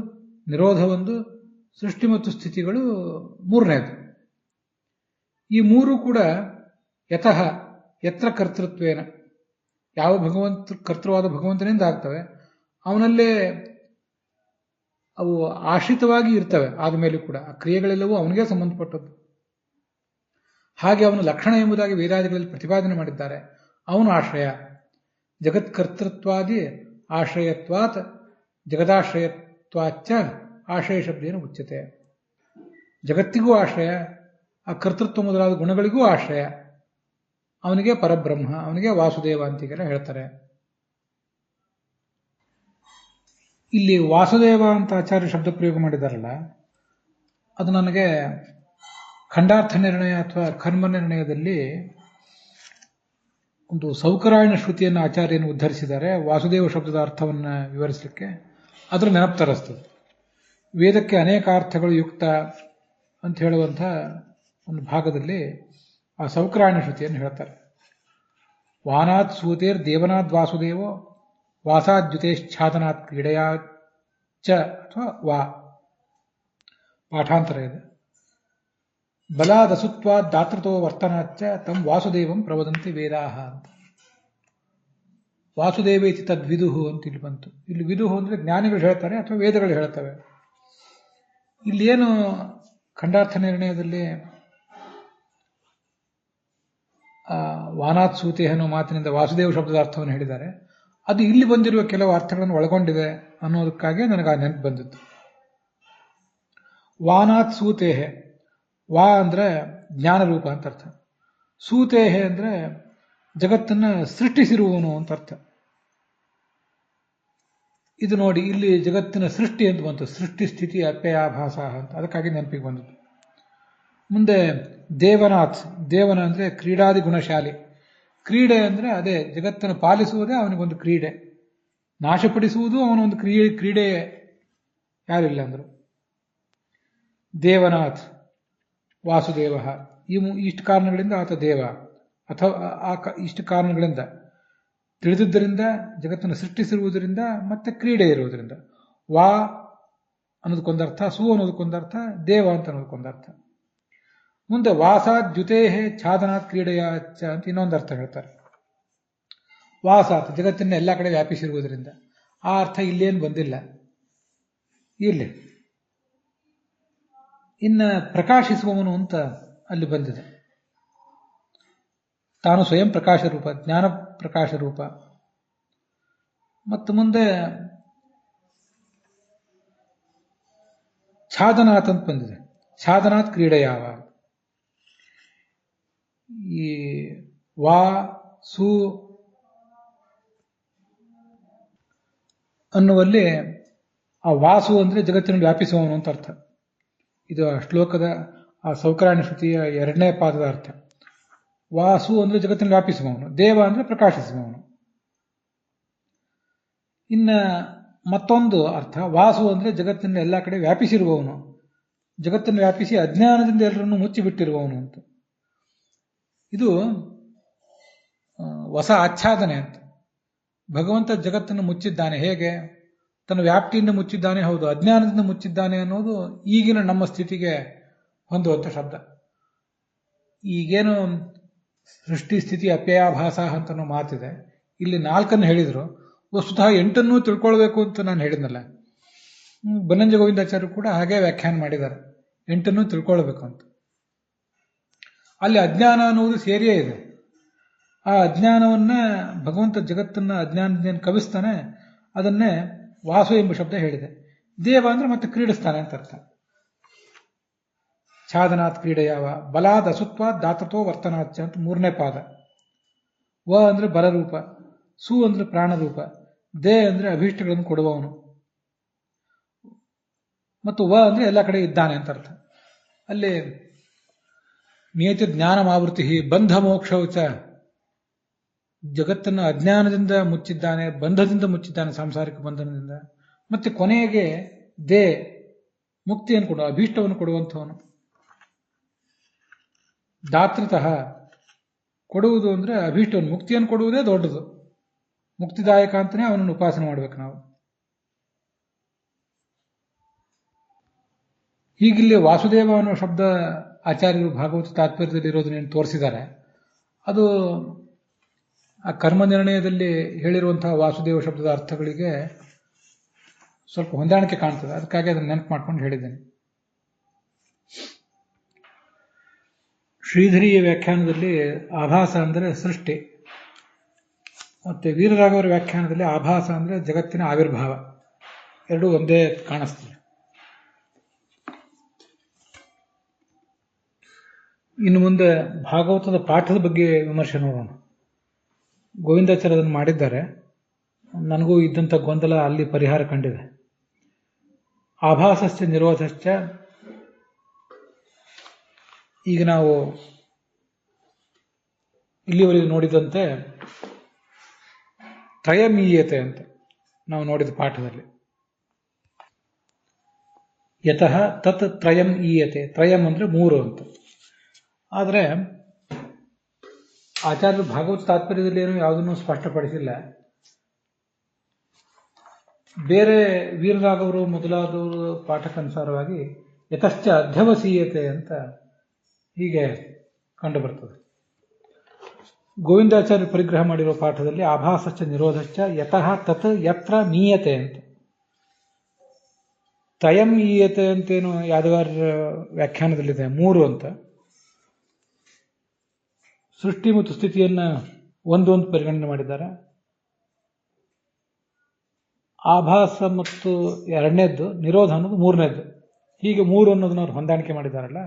ನಿರೋಧ ಒಂದು, ಸೃಷ್ಟಿ ಮತ್ತು ಸ್ಥಿತಿಗಳು ಮೂರನೇದು. ಈ ಮೂರು ಕೂಡ ಯತಃ ಯತ್ರ ಕರ್ತೃತ್ವೇನ ಯಾವ ಕರ್ತೃವಾದ ಭಗವಂತನಿಂದ ಆಗ್ತವೆ, ಅವನಲ್ಲೇ ಅವು ಆಶ್ರಿತವಾಗಿ ಇರ್ತವೆ. ಆದಮೇಲೂ ಕೂಡ ಆ ಕ್ರಿಯೆಗಳೆಲ್ಲವೂ ಅವನಿಗೆ ಸಂಬಂಧಪಟ್ಟದ್ದು. ಹಾಗೆ ಅವನು ಲಕ್ಷಣ ಎಂಬುದಾಗಿ ವೇದಾದಿಗಳಲ್ಲಿ ಪ್ರತಿಪಾದನೆ ಮಾಡಿದ್ದಾರೆ. ಅವನು ಆಶ್ರಯ. ಜಗತ್ಕರ್ತೃತ್ವಾದಿ ಆಶ್ರಯತ್ವಾತ್ ಜಗದಾಶ್ರಯತ್ವಾಚ್ಚ ಆಶ್ರಯ ಶಬ್ದೇನ ಉಚ್ಯತೆ. ಜಗತ್ತಿಗೂ ಆಶ್ರಯ, ಆ ಕರ್ತೃತ್ವ ಮೊದಲಾದ ಗುಣಗಳಿಗೂ ಆಶ್ರಯ. ಅವನಿಗೆ ಪರಬ್ರಹ್ಮ, ಅವನಿಗೆ ವಾಸುದೇವ ಅಂತೀಗೆಲ್ಲ ಹೇಳ್ತಾರೆ. ಇಲ್ಲಿ ವಾಸುದೇವ ಅಂತ ಆಚಾರ್ಯ ಶಬ್ದ ಪ್ರಯೋಗ ಮಾಡಿದಾರಲ್ಲ, ಅದು ನನಗೆ ಖಂಡಾರ್ಥ ನಿರ್ಣಯ ಅಥವಾ ಕರ್ಮ ನಿರ್ಣಯದಲ್ಲಿ ಒಂದು ಸೌಕರಾಯಣ ಶ್ರುತಿಯನ್ನು ಆಚಾರ್ಯನು ಉದ್ಧರಿಸಿದ್ದಾರೆ ವಾಸುದೇವ ಶಬ್ದದ ಅರ್ಥವನ್ನು ವಿವರಿಸಲಿಕ್ಕೆ. ಅದರ ನೆನಪು ತರಿಸ್ತದೆ. ವೇದಕ್ಕೆ ಅನೇಕ ಅರ್ಥಗಳು ಯುಕ್ತ ಅಂತ ಹೇಳುವಂಥ ಒಂದು ಭಾಗದಲ್ಲಿ ಆ ಸೌಕರಾಯಣ ಶ್ರುತಿಯನ್ನು ಹೇಳ್ತಾರೆ. ವಾನಾತ್ ಸೂತೇರ್ ದೇವನಾಥ್ ವಾಸುದೇವೋ ವಾಸಾದ್ಯುತೇಶ್ಛಾದನಾತ್ ಕ್ರೀಡೆಯಾಚ ಅಥವಾ ವಾ ಪಾಠಾಂತರ ಇದೆ. ಬಲಾದಸುತ್ವಾದ್ ದಾತೃತೋ ವರ್ತನಾಚ್ಚ ತಂ ವಾಸುದೇವಂ ಪ್ರವದಂತಿ ವೇದಾಹ ಅಂತ. ವಾಸುದೇವ ಇತಿ ತದ್ವಿದುಹು ಅಂತ ಇಲ್ಲಿ ಬಂತು. ಇಲ್ಲಿ ವಿದುಹು ಅಂದ್ರೆ ಜ್ಞಾನಿಗಳು ಹೇಳ್ತಾರೆ ಅಥವಾ ವೇದಗಳು ಹೇಳ್ತವೆ. ಇಲ್ಲೇನು ಖಂಡಾರ್ಥ ನಿರ್ಣಯದಲ್ಲಿ ವಾನಾತ್ ಸೂತೆ ಅನ್ನೋ ಮಾತಿನಿಂದ ವಾಸುದೇವ ಶಬ್ದದ ಅರ್ಥವನ್ನು ಹೇಳಿದ್ದಾರೆ. ಅದು ಇಲ್ಲಿ ಬಂದಿರುವ ಕೆಲವು ಅರ್ಥಗಳನ್ನು ಒಳಗೊಂಡಿದೆ ಅನ್ನೋದಕ್ಕಾಗಿ ನನಗೆ ಆ ನೆನಪು ಬಂದಿತ್ತು. ವಾನಾತ್ ಸೂತೇಹೆ, ವಾ ಅಂದ್ರೆ ಜ್ಞಾನರೂಪ ಅಂತ ಅರ್ಥ. ಸೂತೇಹೆ ಅಂದ್ರೆ ಜಗತ್ತನ್ನ ಸೃಷ್ಟಿಸಿರುವವನು ಅಂತ ಅರ್ಥ. ಇದು ನೋಡಿ, ಇಲ್ಲಿ ಜಗತ್ತಿನ ಸೃಷ್ಟಿ ಅಂತ ಬಂತು. ಸೃಷ್ಟಿ ಸ್ಥಿತಿ ಅಪ್ಯಯಾಭಾಸ ಅಂತ, ಅದಕ್ಕಾಗಿ ನೆನಪಿಗೆ ಬಂದದ್ದು. ಮುಂದೆ ದೇವನಾಥ್, ದೇವನ ಅಂದ್ರೆ ಕ್ರೀಡಾದಿ ಗುಣಶಾಲಿ. ಕ್ರೀಡೆ ಅಂದ್ರೆ ಅದೇ ಜಗತ್ತನ್ನು ಪಾಲಿಸುವುದೇ ಅವನಿಗೊಂದು ಕ್ರೀಡೆ, ನಾಶಪಡಿಸುವುದು ಅವನೊಂದು ಕ್ರೀಡೆ. ಯಾರಿಲ್ಲ ಅಂದ್ರು. ದೇವನಾಥ್ ವಾಸುದೇವ, ಇಷ್ಟು ಕಾರಣಗಳಿಂದ ಆತ ದೇವ, ಅಥವಾ ಇಷ್ಟು ಕಾರಣಗಳಿಂದ ತಿಳಿದಿದ್ದರಿಂದ, ಜಗತ್ತನ್ನು ಸೃಷ್ಟಿಸಿರುವುದರಿಂದ, ಮತ್ತೆ ಕ್ರೀಡೆ ಇರುವುದರಿಂದ. ವಾ ಅನ್ನೋದಕ್ಕೊಂದರ್ಥ, ಸು ಅನ್ನೋದಕ್ಕೊಂದರ್ಥ, ದೇವ ಅಂತ ಅನ್ನೋದಕ್ಕೊಂದರ್ಥ. ಮುಂದೆ ವಾಸಾತ್ ದ್ಯುತೇಹೇ ಛಾದನಾತ್ ಕ್ರೀಡೆಯಾಚ ಅಂತ ಇನ್ನೊಂದು ಅರ್ಥ ಹೇಳ್ತಾರೆ. ವಾಸಾತ್ ಜಗತ್ತಿನ ಎಲ್ಲ ಕಡೆ ವ್ಯಾಪಿಸಿರುವುದರಿಂದ. ಆ ಅರ್ಥ ಇಲ್ಲೇನು ಬಂದಿಲ್ಲ. ಇಲ್ಲಿ ಇನ್ನ ಪ್ರಕಾಶಿಸುವವನು ಅಂತ ಅಲ್ಲಿ ಬಂದಿದೆ. ತಾನು ಸ್ವಯಂ ಪ್ರಕಾಶ ರೂಪ, ಜ್ಞಾನ ಪ್ರಕಾಶ ರೂಪ. ಮತ್ತು ಮುಂದೆ ಛಾದನಾಥ್ ಅಂತ ಬಂದಿದೆ. ಛಾದನಾಥ್ ಕ್ರೀಡೆಯಾವ. ಈ ವಾ ಸು ಅನ್ನುವಲ್ಲಿ ಆ ವಾಸು ಅಂದ್ರೆ ಜಗತ್ತಿನಲ್ಲಿ ವ್ಯಾಪಿಸುವವನು ಅಂತ ಅರ್ಥ. ಇದು ಶ್ಲೋಕದ ಆ ಸೌಕರಾಯಣ ಶ್ರುತಿಯ 2ನೇ ಪಾದದ ಅರ್ಥ. ವಾಸು ಅಂದ್ರೆ ಜಗತ್ತಿನಲ್ಲಿ ವ್ಯಾಪಿಸುವವನು, ದೇವ ಅಂದ್ರೆ ಪ್ರಕಾಶಿಸುವವನು. ಇನ್ನ ಮತ್ತೊಂದು ಅರ್ಥ, ವಾಸು ಅಂದ್ರೆ ಜಗತ್ತಿನ ಎಲ್ಲ ಕಡೆ ವ್ಯಾಪಿಸಿರುವವನು, ಜಗತ್ತನ್ನು ವ್ಯಾಪಿಸಿ ಅಜ್ಞಾನದಿಂದ ಎಲ್ಲರನ್ನು ಮುಚ್ಚಿಬಿಟ್ಟಿರುವವನು ಅಂತ. ಇದು ಹೊಸ ಆಚ್ಛಾದನೆ ಅಂತ. ಭಗವಂತ ಜಗತ್ತನ್ನು ಮುಚ್ಚಿದ್ದಾನೆ. ಹೇಗೆ? ತನ್ನ ವ್ಯಾಪ್ತಿಯಿಂದ ಮುಚ್ಚಿದ್ದಾನೆ, ಹೌದು. ಅಜ್ಞಾನದಿಂದ ಮುಚ್ಚಿದ್ದಾನೆ ಅನ್ನೋದು ಈಗಿನ ನಮ್ಮ ಸ್ಥಿತಿಗೆ ಹೊಂದುವಂಥ ಶಬ್ದ. ಈಗೇನು ಸೃಷ್ಟಿ ಸ್ಥಿತಿ ಅಪ್ಯಯಾಭಾಸ ಅಂತ ಅನ್ನೋ ಮಾತಿದೆ, ಇಲ್ಲಿ 4 ಹೇಳಿದ್ರು. ವಸ್ತುತಃ 8 ತಿಳ್ಕೊಳ್ಬೇಕು ಅಂತ ನಾನು ಹೇಳಿದ್ನಲ್ಲ. ಬನ್ನಂಜ ಗೋವಿಂದಾಚಾರ್ಯರು ಕೂಡ ಹಾಗೆ ವ್ಯಾಖ್ಯಾನ ಮಾಡಿದ್ದಾರೆ, 8 ತಿಳ್ಕೊಳ್ಬೇಕು ಅಂತ. ಅಲ್ಲಿ ಅಜ್ಞಾನ ಅನ್ನುವುದು ಸೇರಿಯೇ ಇದೆ. ಆ ಅಜ್ಞಾನವನ್ನ ಭಗವಂತ ಜಗತ್ತನ್ನ ಅಜ್ಞಾನದಿಂದ ಕವಿಸ್ತಾನೆ, ಅದನ್ನೇ ವಾಸು ಎಂಬ ಶಬ್ದ ಹೇಳಿದೆ. ದೇವ ಅಂದ್ರೆ ಮತ್ತೆ ಕ್ರೀಡಿಸ್ತಾನೆ ಅಂತ ಅರ್ಥ. ಛಾದನಾಥ್ ಕ್ರೀಡೆಯಾವ. ಬಲಾದ್ ಅಸುತ್ವಾದ್ ದಾತೃತೋ ವರ್ತನಾಚ ಅಂತ 3ನೇ ಪಾದ. ವ ಅಂದ್ರೆ ಬಲರೂಪ, ಸು ಅಂದ್ರೆ ಪ್ರಾಣರೂಪ, ದೇ ಅಂದ್ರೆ ಅಭೀಷ್ಟಗಳನ್ನು ಕೊಡುವವನು, ಮತ್ತು ವ ಅಂದ್ರೆ ಎಲ್ಲ ಕಡೆ ಇದ್ದಾನೆ ಅಂತ ಅರ್ಥ. ಅಲ್ಲಿ ನಿಯತಿ ಜ್ಞಾನಮಾವೃತಿ ಬಂಧ ಮೋಕ್ಷೌಚ, ಜಗತ್ತನ್ನು ಅಜ್ಞಾನದಿಂದ ಮುಚ್ಚಿದ್ದಾನೆ, ಬಂಧದಿಂದ ಮುಚ್ಚಿದ್ದಾನೆ, ಸಾಂಸಾರಿಕ ಬಂಧನದಿಂದ. ಮತ್ತೆ ಕೊನೆಗೆ ದೇ ಮುಕ್ತಿಯನ್ನು ಕೊಡುವ, ಅಭೀಷ್ಟವನ್ನು ಕೊಡುವಂಥವನು. ದಾತೃತಃ ಕೊಡುವುದು ಅಂದ್ರೆ ಅಭೀಷ್ಟವನ್ನು, ಮುಕ್ತಿಯನ್ನು ಕೊಡುವುದೇ ದೊಡ್ಡದು. ಮುಕ್ತಿದಾಯಕ ಅಂತಲೇ ಅವನನ್ನು ಉಪಾಸನೆ ಮಾಡಬೇಕು ನಾವು. ಹೀಗಿಲ್ಲಿ ವಾಸುದೇವ ಅನ್ನೋ ಶಬ್ದ ಆಚಾರ್ಯರು ಭಾಗವತ ತಾತ್ಪರ್ಯದಲ್ಲಿ ಇರೋದನ್ನೇನು ತೋರಿಸಿದ್ದಾರೆ, ಅದು ಆ ಕರ್ಮ ನಿರ್ಣಯದಲ್ಲಿ ಹೇಳಿರುವಂತಹ ವಾಸುದೇವ ಶಬ್ದದ ಅರ್ಥಗಳಿಗೆ ಸ್ವಲ್ಪ ಹೊಂದಾಣಿಕೆ ಕಾಣ್ತದೆ. ಅದಕ್ಕಾಗಿ ಅದನ್ನು ನೆನಪು ಮಾಡ್ಕೊಂಡು ಹೇಳಿದ್ದೇನೆ. ಶ್ರೀಧರಿಯ ವ್ಯಾಖ್ಯಾನದಲ್ಲಿ ಆಭಾಸ ಅಂದರೆ ಸೃಷ್ಟಿ, ಮತ್ತೆ ವೀರರಾಘವರ ವ್ಯಾಖ್ಯಾನದಲ್ಲಿ ಆಭಾಸ ಅಂದರೆ ಜಗತ್ತಿನ ಆವಿರ್ಭಾವ. ಎರಡೂ ಒಂದೇ ಕಾಣಿಸ್ತದೆ. ಇನ್ನು ಮುಂದೆ ಭಾಗವತದ ಪಾಠದ ಬಗ್ಗೆ ವಿಮರ್ಶೆ ನೋಡೋಣ. ಗೋವಿಂದಾಚಾರ್ಯ ಅದನ್ನು ಮಾಡಿದ್ದಾರೆ. ನನಗೂ ಇದ್ದಂಥ ಗೊಂದಲ ಅಲ್ಲಿ ಪರಿಹಾರ ಕಂಡಿದೆ. ಆಭಾಸಶ್ಚ ನಿರೋಧಶ್ಚ, ಈಗ ನಾವು ಇಲ್ಲಿವರೆಗೆ ನೋಡಿದಂತೆ ತ್ರಯಮೀಯತೆ ಅಂತ ನಾವು ನೋಡಿದ ಪಾಠದಲ್ಲಿ, ಯತಃ ತತ್ ತ್ರಯಂ ಈಯತೆ, ತ್ರಯಂ ಅಂದ್ರೆ 3 ಅಂತ. ಆದರೆ ಆಚಾರ್ಯರು ಭಾಗವತ ತಾತ್ಪರ್ಯದಲ್ಲಿ ಏನು ಯಾವುದನ್ನು ಸ್ಪಷ್ಟಪಡಿಸಿಲ್ಲ. ಬೇರೆ ವೀರರಾಘವರು ಮೊದಲಾದವರು ಪಾಠಕ್ಕನುಸಾರವಾಗಿ ಯತಶ್ಚ ಅಧ್ಯವಸೀಯತೆ ಅಂತ ಹೀಗೆ ಕಂಡು ಬರ್ತದೆ. ಗೋವಿಂದಾಚಾರ್ಯ ಪರಿಗ್ರಹ ಮಾಡಿರುವ ಪಾಠದಲ್ಲಿ ಆಭಾಸಶ್ಚ ನಿರೋಧಶ್ಚ ಯತಃ ತತ್ ಯತ್ರ ಮೀಯತೆ ಅಂತ. ತ್ರಯಂ ಈಯತೆ ಅಂತೇನು ಯಾದವಾರ್ಯ ವ್ಯಾಖ್ಯಾನದಲ್ಲಿದೆ 3 ಅಂತ. ಸೃಷ್ಟಿ ಮತ್ತು ಸ್ಥಿತಿಯನ್ನ ಒಂದೊಂದು ಪರಿಗಣನೆ ಮಾಡಿದ್ದಾರೆ. ಆಭಾಸ ಮತ್ತು 2ನೇದ್ದು, ನಿರೋಧ ಅನ್ನೋದು 3ನೇದ್ದು. ಹೀಗೆ 3 ಅನ್ನೋದನ್ನ ಅವ್ರು ಹೊಂದಾಣಿಕೆ ಮಾಡಿದಾರಲ್ಲ,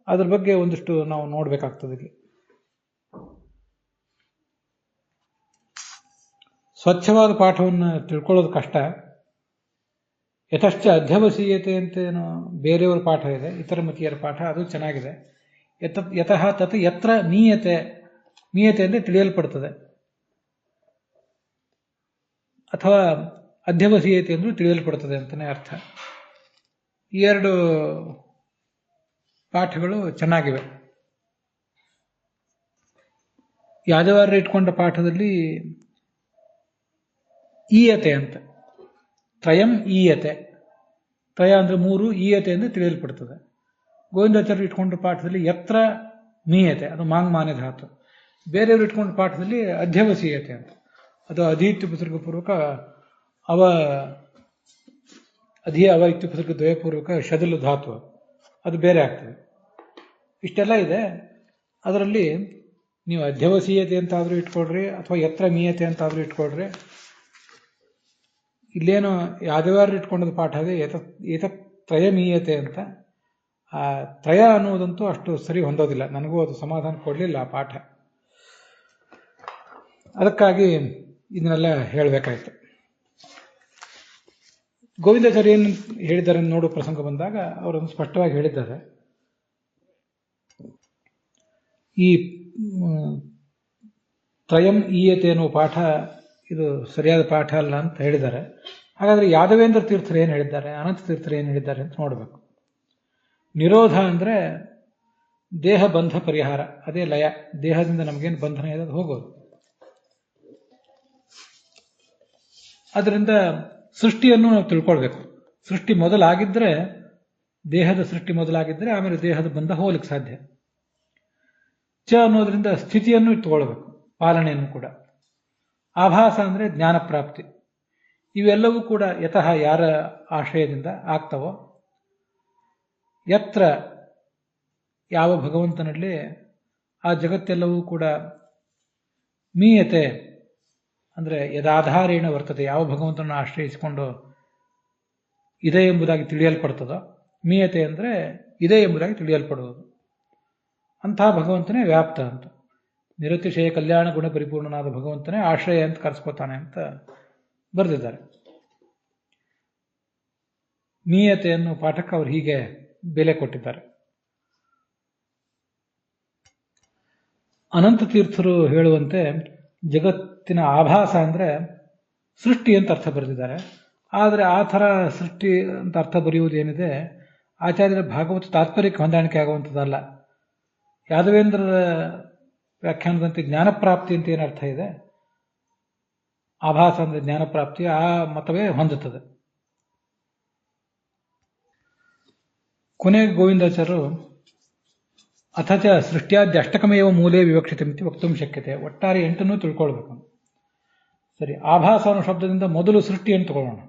ಅದ್ರ ಬಗ್ಗೆ ಒಂದಿಷ್ಟು ನಾವು ನೋಡ್ಬೇಕಾಗ್ತದೆ. ಇಲ್ಲಿ ಸ್ವಚ್ಛವಾದ ಪಾಠವನ್ನು ತಿಳ್ಕೊಳ್ಳೋದು ಕಷ್ಟ. ಯಥಶ್ಚ ಅಧ್ಯವಸೀಯತೆ ಅಂತೇನು ಬೇರೆಯವರ ಪಾಠ ಇದೆ, ಇತರ ಮತೀಯರ ಪಾಠ, ಅದು ಚೆನ್ನಾಗಿದೆ. ಯತಃ ತತ್ ಯತ್ರ ಮೀಯತೆ, ಮೀಯತೆ ಅಂದರೆ ತಿಳಿಯಲ್ಪಡ್ತದೆ, ಅಥವಾ ಅಧ್ಯವಸೀಯತೆ ಅಂದ್ರೂ ತಿಳಿಯಲ್ಪಡ್ತದೆ ಅಂತಲೇ ಅರ್ಥ. ಈ 2 ಪಾಠಗಳು ಚೆನ್ನಾಗಿವೆ. ಯಾದವಾರ್ಯ ಇಟ್ಕೊಂಡ ಪಾಠದಲ್ಲಿ ಈಯತೆ ಅಂತ, ತ್ರಯಂ ಈಯತೆ, ತ್ರಯ ಅಂದ್ರೆ 3, ಈಯತೆ ಅಂದ್ರೆ ತಿಳಿಯಲ್ಪಡ್ತದೆ. ಗೋವಿಂದಾಚಾರ್ಯ ಇಟ್ಕೊಂಡ ಪಾಠದಲ್ಲಿ ಯತ್ರ ಮೀಯತೆ, ಅದು ಮಾಂಗ್ಮಾನ್ಯ ಧಾತು. ಬೇರೆಯವರು ಇಟ್ಕೊಂಡ ಪಾಠದಲ್ಲಿ ಅಧ್ಯವಸೀಯತೆ ಅಂತ, ಅದು ಅಧೀತ್ಯುಪಸರ್ಗಪೂರ್ವಕ ಅವ ಇತ್ಯುಪಸರ್ಗ ದ್ವಯಪೂರ್ವಕ ಶದಲು ಧಾತು, ಅದು ಬೇರೆ ಆಗ್ತದೆ. ಇಷ್ಟೆಲ್ಲ ಇದೆ. ಅದರಲ್ಲಿ ನೀವು ಅಧ್ಯವಸೀಯತೆ ಅಂತಾದರೂ ಇಟ್ಕೊಳ್ರಿ, ಅಥವಾ ಯತ್ರ ಮೀಯತೆ ಅಂತಾದರೂ ಇಟ್ಕೊಳ್ರಿ. ಇಲ್ಲೇನು ಯಾದವಾರ್ಯ ಇಟ್ಕೊಂಡದ ಪಾಠ ಇದೆ ಏತತ್ ತ್ರಯಮೀಯತೆ ಅಂತ. ಆ ತ್ರಯ ಅನ್ನುವುದಂತೂ ಅಷ್ಟು ಸರಿ ಹೊಂದೋದಿಲ್ಲ. ನನಗೂ ಅದು ಸಮಾಧಾನ ಕೊಡಲಿಲ್ಲ ಆ ಪಾಠ. ಅದಕ್ಕಾಗಿ ಇದನ್ನೆಲ್ಲ ಹೇಳಬೇಕಾಯ್ತು. ಗೋವಿಂದಾಚಾರ್ಯ ಏನು ಹೇಳಿದ್ದಾರೆ ನೋಡೋ ಪ್ರಸಂಗ ಬಂದಾಗ ಅವರನ್ನು ಸ್ಪಷ್ಟವಾಗಿ ಹೇಳಿದ್ದಾರೆ. ಈ ತ್ರಯಂ ಈಯತೆ ಅನ್ನುವ ಪಾಠ ಇದು ಸರಿಯಾದ ಪಾಠ ಅಲ್ಲ ಅಂತ ಹೇಳಿದ್ದಾರೆ. ಹಾಗಾದ್ರೆ ಯಾದವೇಂದ್ರ ತೀರ್ಥರು ಏನು ಹೇಳಿದ್ದಾರೆ, ಅನಂತ ತೀರ್ಥರು ಏನು ಹೇಳಿದ್ದಾರೆ ಅಂತ ನೋಡಬೇಕು. ನಿರೋಧ ಅಂದ್ರೆ ದೇಹ ಬಂಧ ಪರಿಹಾರ, ಅದೇ ಲಯ. ದೇಹದಿಂದ ನಮಗೇನು ಬಂಧನ ಇದೆ ಅದು ಹೋಗೋದು. ಅದರಿಂದ ಸೃಷ್ಟಿಯನ್ನು ನಾವು ತಿಳ್ಕೊಳ್ಬೇಕು. ಸೃಷ್ಟಿ ಮೊದಲಾಗಿದ್ರೆ, ದೇಹದ ಸೃಷ್ಟಿ ಮೊದಲಾಗಿದ್ರೆ ಆಮೇಲೆ ದೇಹದ ಬಂಧ ಹೋಗ್ಲಿಕ್ಕೆ ಸಾಧ್ಯ. ಚ ಅನ್ನೋದ್ರಿಂದ ಸ್ಥಿತಿಯನ್ನು ತಗೊಳ್ಬೇಕು, ಪಾಲನೆಯನ್ನು ಕೂಡ. ಆಭಾಸ ಅಂದ್ರೆ ಜ್ಞಾನ ಪ್ರಾಪ್ತಿ. ಇವೆಲ್ಲವೂ ಕೂಡ ಯತಃ ಯಾರ ಆಶ್ರಯದಿಂದ ಆಗ್ತವೋ, ಯತ್ರ ಯಾವ ಭಗವಂತನಲ್ಲಿ ಆ ಜಗತ್ತೆಲ್ಲವೂ ಕೂಡ ಮೀಯತೆ ಅಂದ್ರೆ ಯದಾಧಾರೇಣ ವರ್ತದೆ, ಯಾವ ಭಗವಂತನನ್ನು ಆಶ್ರಯಿಸಿಕೊಂಡು ಇದೆ ಎಂಬುದಾಗಿ ತಿಳಿಯಲ್ಪಡ್ತದೋ. ಮೀಯತೆ ಅಂದ್ರೆ ಇದೆ ಎಂಬುದಾಗಿ ತಿಳಿಯಲ್ಪಡುವುದು. ಅಂತಹ ಭಗವಂತನೇ ವ್ಯಾಪ್ತ ಅಂತ. ನಿರತಿಶಯ ಕಲ್ಯಾಣ ಗುಣ ಪರಿಪೂರ್ಣನಾದ ಭಗವಂತನೇ ಆಶ್ರಯ ಅಂತ ಕರೆಸ್ಕೋತಾನೆ ಅಂತ ಬರೆದಿದ್ದಾರೆ. ಮೀಯತೆಯನ್ನು ಪಾಠಕ್ಕೆ ಅವರು ಹೀಗೆ ಬೆಲೆ ಕೊಟ್ಟಿದ್ದಾರೆ. ಅನಂತ ತೀರ್ಥರು ಹೇಳುವಂತೆ ಜಗತ್ತಿನ ಆಭಾಸ ಅಂದ್ರೆ ಸೃಷ್ಟಿ ಅಂತ ಅರ್ಥ ಬರೆದಿದ್ದಾರೆ. ಆದರೆ ಆ ಥರ ಸೃಷ್ಟಿ ಅಂತ ಅರ್ಥ ಬರೆಯುವುದೇನಿದೆ ಆಚಾರ್ಯರ ಭಾಗವತ ತಾತ್ಪರ್ಯಕ್ಕೆ ಹೊಂದಾಣಿಕೆ ಆಗುವಂಥದ್ದಲ್ಲ. ಯಾದವೇಂದ್ರರ ವ್ಯಾಖ್ಯಾನದಂತೆ ಜ್ಞಾನಪ್ರಾಪ್ತಿ ಅಂತ ಏನು ಅರ್ಥ ಇದೆ, ಆಭಾಸ ಅಂದ್ರೆ ಜ್ಞಾನಪ್ರಾಪ್ತಿ, ಆ ಮತವೇ ಹೊಂದುತ್ತದೆ. ಕೊನೆಗೆ ಗೋವಿಂದಾಚಾರ್ಯರು ಅಥ ಚ ಸೃಷ್ಟ್ಯಾದ್ಯ ಅಷ್ಟಕಮೇವ ಮೂಲೆ ವಿವಕ್ಷಿತಮಿತಿ ವಕ್ತುಂ ಶಕ್ಯತೆ. ಒಟ್ಟಾರೆ 8 ತಿಳ್ಕೊಳ್ಬೇಕು. ಸರಿ, ಆಭಾಸ ಅನ್ನೋ ಶಬ್ದದಿಂದ ಮೊದಲು ಸೃಷ್ಟಿ ಅಂತ ತಗೊಳ್ಳೋಣ.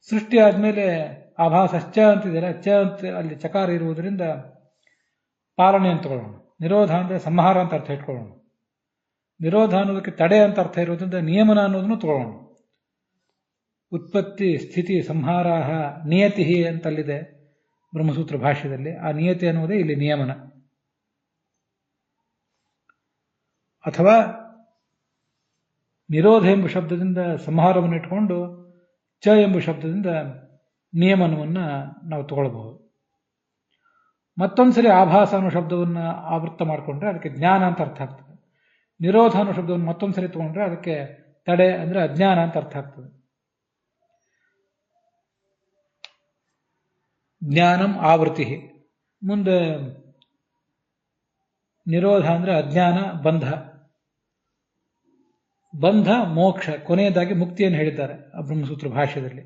ಸೃಷ್ಟಿ ಆದಮೇಲೆ ಆಭಾಸಶ್ಚ ಅಂತಿದ್ದಾರೆ, ಚ ಅಂತ ಅಲ್ಲಿ ಚಕಾರ ಇರುವುದರಿಂದ ಪಾಲನೆ ಅಂತ ತಗೊಳ್ಳೋಣ. ನಿರೋಧ ಅಂದರೆ ಸಂಹಾರ ಅಂತ ಅರ್ಥ ಇಟ್ಕೊಳ್ಳೋಣ. ನಿರೋಧ ಅನ್ನೋದಕ್ಕೆ ತಡೆ ಅಂತ ಅರ್ಥ ಇರೋದ್ರಿಂದ ನಿಯಮನ ಅನ್ನೋದನ್ನು ತಗೊಳ್ಳೋಣ. ಉತ್ಪತ್ತಿ ಸ್ಥಿತಿ ಸಂಹಾರ ನಿಯತಿ ಅಂತಲ್ಲಿದೆ ಬ್ರಹ್ಮಸೂತ್ರ ಭಾಷ್ಯದಲ್ಲಿ. ಆ ನಿಯತಿ ಅನ್ನುವುದೇ ಇಲ್ಲಿ ನಿಯಮನ. ಅಥವಾ ನಿರೋಧ ಎಂಬ ಶಬ್ದದಿಂದ ಸಂಹಾರವನ್ನು ಇಟ್ಕೊಂಡು ಚ ಎಂಬ ಶಬ್ದದಿಂದ ನಿಯಮನವನ್ನು ನಾವು ತಗೊಳ್ಬಹುದು. ಮತ್ತೊಂದ್ಸರಿ ಆಭಾಸ ಅನ್ನೋ ಶಬ್ದವನ್ನು ಆವೃತ್ತ ಮಾಡಿಕೊಂಡ್ರೆ ಅದಕ್ಕೆ ಜ್ಞಾನ ಅಂತ ಅರ್ಥ ಆಗ್ತದೆ. ನಿರೋಧ ಅನ್ನೋ ಶಬ್ದವನ್ನು ಮತ್ತೊಂದ್ಸರಿ ತಗೊಂಡ್ರೆ ಅದಕ್ಕೆ ತಡೆ ಅಂದರೆ ಅಜ್ಞಾನ ಅಂತ ಅರ್ಥ ಆಗ್ತದೆ. ಜ್ಞಾನಂ ಆವೃತ್ತಿ. ಮುಂದೆ ನಿರೋಧ ಅಂದರೆ ಅಜ್ಞಾನ, ಬಂಧ. ಬಂಧ ಮೋಕ್ಷ, ಕೊನೆಯದಾಗಿ ಮುಕ್ತಿಯನ್ನು ಹೇಳಿದ್ದಾರೆ ಆ ಬ್ರಹ್ಮಸೂತ್ರ ಭಾಷ್ಯದಲ್ಲಿ.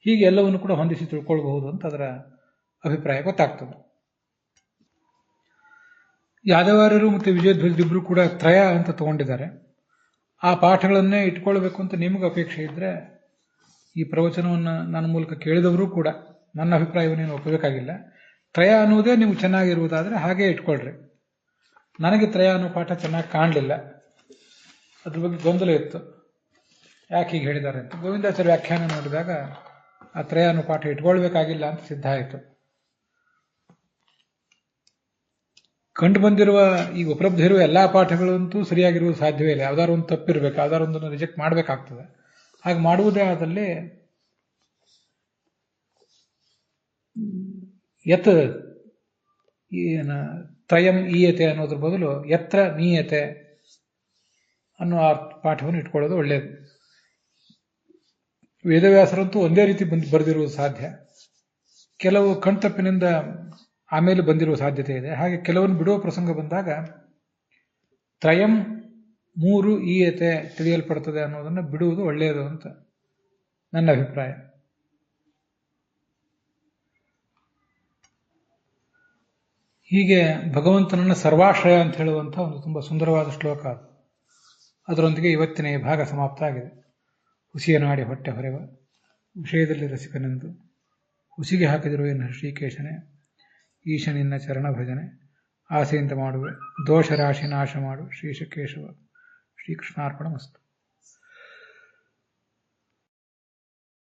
ಹೀಗೆ ಎಲ್ಲವನ್ನು ಕೂಡ ಹೊಂದಿಸಿ ತಿಳ್ಕೊಳ್ಬಹುದು ಅಂತ ಅದರ ಅಭಿಪ್ರಾಯ ಗೊತ್ತಾಗ್ತದೆ. ಯಾದವಾರ್ಯರು ಮತ್ತು ವಿಜಯಧ್ವಜರಿಬ್ಬರು ಕೂಡ ತ್ರಯ ಅಂತ ತಗೊಂಡಿದ್ದಾರೆ. ಆ ಪಾಠಗಳನ್ನೇ ಇಟ್ಕೊಳ್ಬೇಕು ಅಂತ ನಿಮಗೆ ಅಪೇಕ್ಷೆ ಇದ್ದರೆ ಈ ಪ್ರವಚನವನ್ನು ನನ್ನ ಮೂಲಕ ಕೇಳಿದವರು ಕೂಡ ನನ್ನ ಅಭಿಪ್ರಾಯವನ್ನೇನು ಒಪ್ಪಬೇಕಾಗಿಲ್ಲ. ತ್ರಯ ಅನ್ನುವುದೇ ನಿಮ್ಗೆ ಚೆನ್ನಾಗಿರುವುದಾದರೆ ಹಾಗೇ ಇಟ್ಕೊಳ್ರಿ. ನನಗೆ ತ್ರಯ ಅನ್ನೋ ಪಾಠ ಚೆನ್ನಾಗಿ ಕಾಣಲಿಲ್ಲ, ಅದ್ರ ಬಗ್ಗೆ ಗೊಂದಲ ಇತ್ತು, ಯಾಕೆ ಹೀಗೆ ಹೇಳಿದ್ದಾರೆ ಅಂತ. ಗೋವಿಂದಾಚಾರ್ಯ ವ್ಯಾಖ್ಯಾನ ನೋಡಿದಾಗ ಆ ತ್ರಯ ಅನ್ನೋ ಪಾಠ ಇಟ್ಕೊಳ್ಬೇಕಾಗಿಲ್ಲ ಅಂತ ಸಿದ್ಧ ಆಯಿತು. ಕಂಡು ಬಂದಿರುವ ಈ ಉಪಲಬ್ಧ ಇರುವ ಎಲ್ಲ ಪಾಠಗಳಂತೂ ಸರಿಯಾಗಿರುವುದು ಸಾಧ್ಯವೇ ಇಲ್ಲ. ಯಾವ್ದಾದ್ರು ಒಂದು ತಪ್ಪಿರ್ಬೇಕು, ಯಾವ್ದಾದ್ರು ಒಂದನ್ನು ರಿಜೆಕ್ಟ್ ಮಾಡಬೇಕಾಗ್ತದೆ. ಹಾಗೆ ಮಾಡುವುದೇ ಆದಲ್ಲಿ ಯತ್ ತ್ರಯಂ ಈಯತೆ ಅನ್ನೋದ್ರ ಬದಲು ಯತ್ರ ನೀಯತೆ ಅನ್ನೋ ಆ ಪಾಠವನ್ನು ಇಟ್ಕೊಳ್ಳೋದು ಒಳ್ಳೆಯದು. ವೇದವ್ಯಾಸರಂತೂ ಒಂದೇ ರೀತಿ ಬರೆದಿರುವುದು ಸಾಧ್ಯ. ಕೆಲವು ಕಣ್ತಪ್ಪಿನಿಂದ ಆಮೇಲೆ ಬಂದಿರುವ ಸಾಧ್ಯತೆ ಇದೆ. ಹಾಗೆ ಕೆಲವನ್ನು ಬಿಡುವ ಪ್ರಸಂಗ ಬಂದಾಗ ತ್ರಯಂ 3 ಈಯತೆ ತಿಳಿಯಲ್ಪಡ್ತದೆ ಅನ್ನೋದನ್ನು ಬಿಡುವುದು ಒಳ್ಳೆಯದು ಅಂತ ನನ್ನ ಅಭಿಪ್ರಾಯ. ಹೀಗೆ ಭಗವಂತನನ್ನ ಸರ್ವಾಶ್ರಯ ಅಂತ ಹೇಳುವಂಥ ಒಂದು ತುಂಬ ಸುಂದರವಾದ ಶ್ಲೋಕ ಅದು. ಅದರೊಂದಿಗೆ ಇವತ್ತಿನ ಈ ಭಾಗ ಸಮಾಪ್ತ ಆಗಿದೆ. ಹುಸಿಯ ನಾಡಿ ಹೊಟ್ಟೆ ಹೊರೆವ ವಿಷಯದಲ್ಲಿ ರಸಿಕನೆಂದು ಹುಸಿಗೆ ಹಾಕಿದಿರುವ ಎನ್ನ ಶ್ರೀಕೇಶನೇ, ಈಶನಿನ್ನ ಚರಣ ಭಜನೆ ಆಸೆಯಿಂದ ಮಾಡುವೆ, ದೋಷ ರಾಶಿ ನಾಶ ಮಾಡು ಶ್ರೀಶಕೇಶವ. ಶ್ರೀಕೃಷ್ಣಾರ್ಪಣ ಮಸ್ತು.